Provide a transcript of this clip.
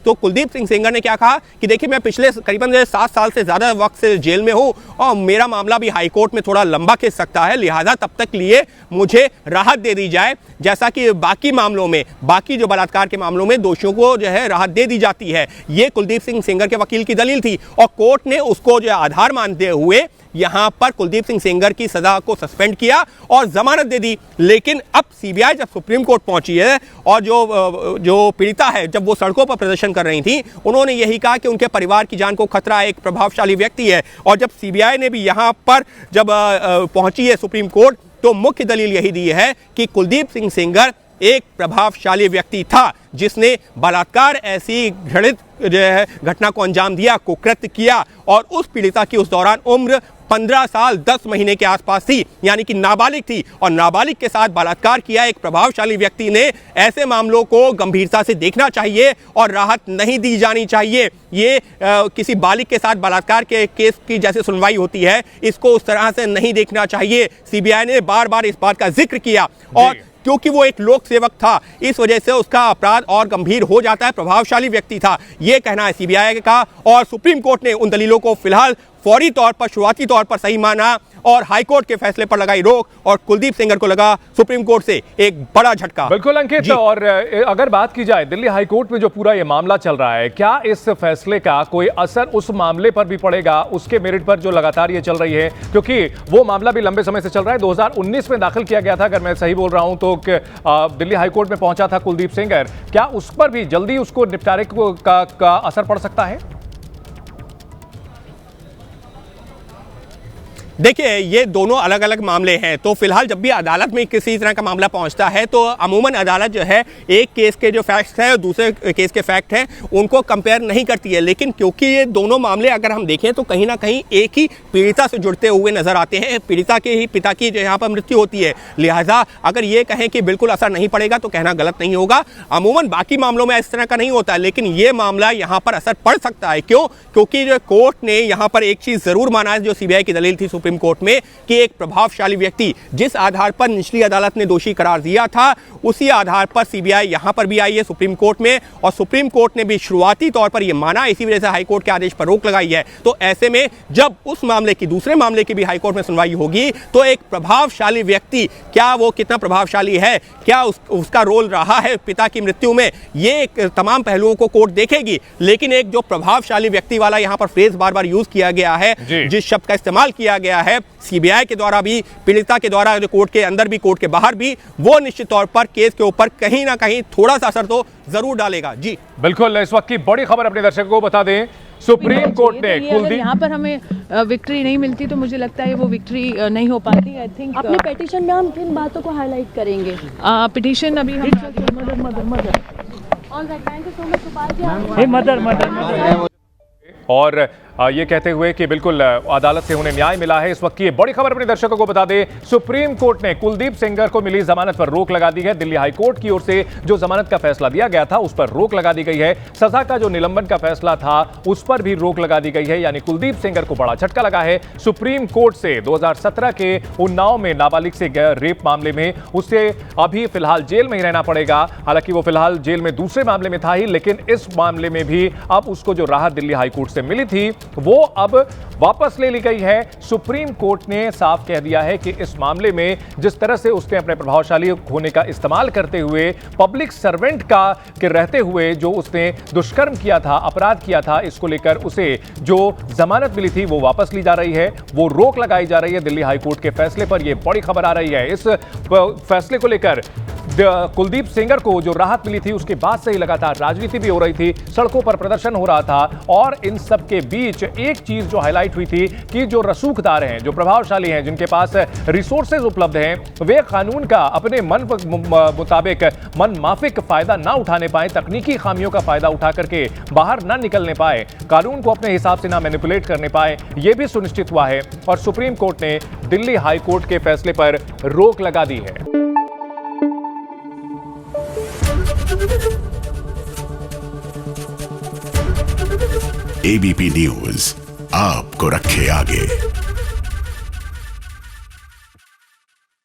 तो कुलदीप सिंह सेंगर ने क्या कहा कि देखिए मैं पिछले करीबन 7 साल से ज़्यादा वक्त से जेल में हूँ और मेरा मामला भी हाई कोर्ट में थोड़ा लंबा खिंच सकता है, लिहाजा तब तक लिए मुझे राहत दे दी जाए, जैसा कि बाकी मामलों में, बाकी जो बलात्कार के मामलों में दोषियों को जो है राहत दे दी जाती है। ये कुलदीप सिंह सेंगर के वकील की दलील थी और कोर्ट ने उसको जो आधार मानते हुए यहां पर कुलदीप सिंह सेंगर की सजा को सस्पेंड किया और जमानत दे दी। लेकिन अब सीबीआई जब सुप्रीम कोर्ट पहुंची है और जो पीड़िता है, जब वो सड़कों पर प्रदर्शन कर रही थी, उन्होंने यही कहा कि उनके परिवार की जान को खतरा है, एक प्रभावशाली व्यक्ति है। और जब सीबीआई ने भी यहां पर जब पहुंची है सुप्रीम कोर्ट, तो मुख्य दलील यही दी है कि कुलदीप सिंह सेंगर एक प्रभावशाली व्यक्ति था जिसने बलात्कार ऐसी घृणित जो है घटना को अंजाम दिया, कुकृत्य किया और उस पीड़िता की उस दौरान उम्र 15 साल 10 महीने के आसपास थी, यानी कि नाबालिग थी और नाबालिग के साथ बलात्कार किया एक प्रभावशाली व्यक्ति ने। ऐसे मामलों को गंभीरता से देखना चाहिए और राहत नहीं दी जानी चाहिए। ये किसी बालिग के साथ बलात्कार के केस की जैसे सुनवाई होती है, इसको उस तरह से नहीं देखना चाहिए। सीबीआई ने बार बार इस बात का जिक्र किया और क्योंकि वो एक लोक सेवक था, इस वजह से उसका अपराध और गंभीर हो जाता है, प्रभावशाली व्यक्ति था, ये कहना है सीबीआई का। और सुप्रीम कोर्ट ने उन दलीलों को फिलहाल फौरी तौर पर, शुरुआती तौर पर सही माना और हाईकोर्ट के फैसले पर लगाई रोक और कुलदीप सेंगर को लगा सुप्रीम कोर्ट से एक बड़ा झटका। बिल्कुल अंकित, और अगर बात की जाए दिल्ली हाईकोर्ट में जो पूरा ये मामला चल रहा है, क्या इस फैसले का कोई असर उस मामले पर भी पड़ेगा, उसके मेरिट पर जो लगातार ये चल रही है? क्योंकि वो मामला भी लंबे समय से चल रहा है, 2019 में दाखिल किया गया था अगर मैं सही बोल रहा हूं, तो दिल्ली हाईकोर्ट में पहुंचा था कुलदीप सेंगर। क्या उस पर भी जल्दी उसको निपटारे का असर पड़ सकता है? देखिए, ये दोनों अलग अलग मामले हैं, तो फिलहाल जब भी अदालत में किसी तरह का मामला पहुंचता है तो अमूमन अदालत जो है एक केस के जो फैक्ट्स हैं और दूसरे केस के फैक्ट हैं उनको कंपेयर नहीं करती है। लेकिन क्योंकि ये दोनों मामले अगर हम देखें तो कहीं ना कहीं एक ही पीड़िता से जुड़ते हुए नजर आते हैं, पीड़िता के ही पिता की जो यहाँ पर मृत्यु होती है, लिहाजा अगर ये कहें कि बिल्कुल असर नहीं पड़ेगा तो कहना गलत नहीं होगा। अमूमन बाकी मामलों में इस तरह का नहीं होता है, लेकिन ये मामला यहाँ पर असर पड़ सकता है। क्यों? क्योंकि जो कोर्ट ने यहाँ पर एक चीज जरूर माना है, जो सीबीआई की दलील थी सुप्रीम कोर्ट में, कि एक प्रभावशाली व्यक्ति जिस आधार पर निचली अदालत ने दोषी करार दिया था, उसी आधार पर सीबीआई यहां पर भी आई है सुप्रीम कोर्ट में और सुप्रीम कोर्ट ने भी शुरुआती तौर पर यह माना, इसी वजह से हाईकोर्ट के आदेश पर रोक लगाई है। तो ऐसे में जब उस मामले की, दूसरे मामले की भी हाईकोर्ट में सुनवाई होगी तो एक प्रभावशाली व्यक्ति, क्या वो कितना प्रभावशाली है, क्या उसका रोल रहा है पिता की मृत्यु में, ये तमाम पहलुओं को कोर्ट देखेगी। लेकिन एक जो प्रभावशाली व्यक्ति वाला यहां पर फ्रेज बार बार यूज किया गया है, जिस शब्द का इस्तेमाल किया गया है सीबीआई के द्वारा भी, पीड़िता के द्वारा, जो कोर्ट के अंदर भी कोर्ट के बाहर भी, वो निश्चित तौर पर केस के ऊपर कहीं ना कहीं थोड़ा सा असर तो जरूर डालेगा। जी बिल्कुल, इस वक्त की बड़ी खबर अपने दर्शकों को बता दें, सुप्रीम कोर्ट ने कुलदीप, यहाँ पर हमें विक्ट्री नहीं मिलती तो मुझे लगता है वो विक्ट्री नहीं हो पाती। आई थिंक अपने पिटीशन में हम किन बातों को हाईलाइट करेंगे? पिटीशन अभी हम और ये कहते हुए कि बिल्कुल अदालत से उन्हें न्याय मिला है। इस वक्त की बड़ी खबर अपने दर्शकों को बता दें, सुप्रीम कोर्ट ने कुलदीप सेंगर को मिली जमानत पर रोक लगा दी है। दिल्ली हाई कोर्ट की ओर से जो जमानत का फैसला दिया गया था उस पर रोक लगा दी गई है। सजा का जो निलंबन का फैसला था उस पर भी रोक लगा दी गई है, यानी कुलदीप सेंगर को बड़ा झटका लगा है। सुप्रीम कोर्ट से 2017 के उन्नाव में नाबालिग से रेप मामले में उसे अभी फिलहाल जेल में ही रहना पड़ेगा। हालांकि वो फिलहाल जेल में दूसरे मामले में था ही, लेकिन इस मामले में भी अब उसको जो राहत दिल्ली हाई कोर्ट से मिली थी वो अब वापस ले ली गई है। सुप्रीम कोर्ट ने साफ कह दिया है कि इस मामले में जिस तरह से उसने अपने प्रभावशाली होने का इस्तेमाल करते हुए, पब्लिक सर्वेंट का के रहते हुए जो उसने दुष्कर्म किया था, अपराध किया था, इसको लेकर उसे जो जमानत मिली थी वो वापस ली जा रही है, वो रोक लगाई जा रही है दिल्ली हाई कोर्ट के फैसले पर। यह बड़ी खबर आ रही है। इस फैसले को लेकर कुलदीप सेंगर को जो राहत मिली थी उसके बाद से ही लगातार राजनीति भी हो रही थी, सड़कों पर प्रदर्शन हो रहा था और इन सब के बीच एक चीज जो हाईलाइट हुई थी कि जो रसूखदार हैं, जो प्रभावशाली हैं, जिनके पास रिसोर्सेज उपलब्ध हैं, वे कानून का अपने मन मुताबिक मन माफिक फायदा ना उठाने पाए, तकनीकी खामियों का फायदा उठा करके बाहर ना निकलने पाए, कानून को अपने हिसाब से ना मैनिपुलेट करने पाए, यह भी सुनिश्चित हुआ है और सुप्रीम कोर्ट ने दिल्ली हाई कोर्ट के फैसले पर रोक लगा दी है। एबीपी न्यूज आपको रखे आगे।